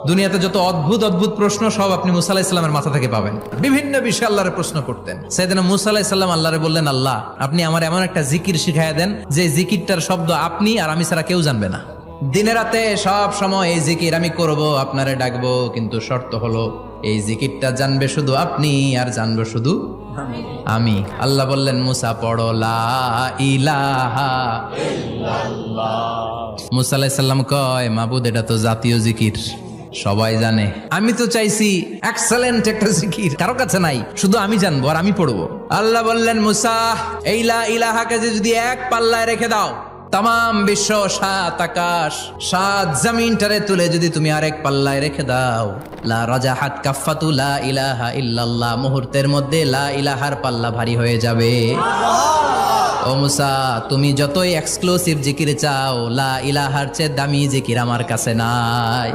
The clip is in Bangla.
দুনিয়াতে যত অদ্ভুত অদ্ভুত প্রশ্ন সব আপনি মুসা আলাহিস সাল্লামের মাথা থেকে পাবেন। বিভিন্ন বিষয়ে আল্লাহরে প্রশ্ন করতেন। সাইয়েদনা মুসা আলাহিস সাল্লাম আল্লাহরে বললেন, আল্লাহ আপনি আমার এমন একটা জিকির শিখাইয়া দেন যে জিকিরটার শব্দ আপনি আর আমি ছাড়া কেউ জানবে না। দিনে রাতে সব সময় এই জিকির আমি করব, আপনারে ডাকবো, কিন্তু শর্ত হলো এই জিকিরটা জানবে শুধু আপনি আর জানবো শুধু আমি। আল্লাহ বললেন, মুসা পড়ো লা ইলাহা ইল্লাল্লাহ। মুসা আলাইহিস সালাম কয়, মাবুদ এটা তো জাতীয় জিকির, সবাই জানে। আমি তো চাইছি এক্সেলেন্ট একটা জিকির, কারো কাছে নাই, শুধু আমি জানবো আর আমি পড়বো। আল্লাহ বললেন, মুসা এই লা ইলাহাকে যদি এক পাল্লায় রেখে দাও, তাম বিশ্ব, 7 আকাশ 7 জমিনটারে তুলে যদি তুমি আরেক পাল্লায় রেখে দাও, লা রাজাহাত কাফাতু লা ইলাহা ইল্লাল্লাহ, মুহূর্তের মধ্যে লা ইলাহার পাল্লা ভারী হয়ে যাবে। ও মুসা, তুমি যতই এক্সক্লুসিভ জিকির চাও, লা ইলাহার চেয়ে দামি জিকির আমার কাছে নাই।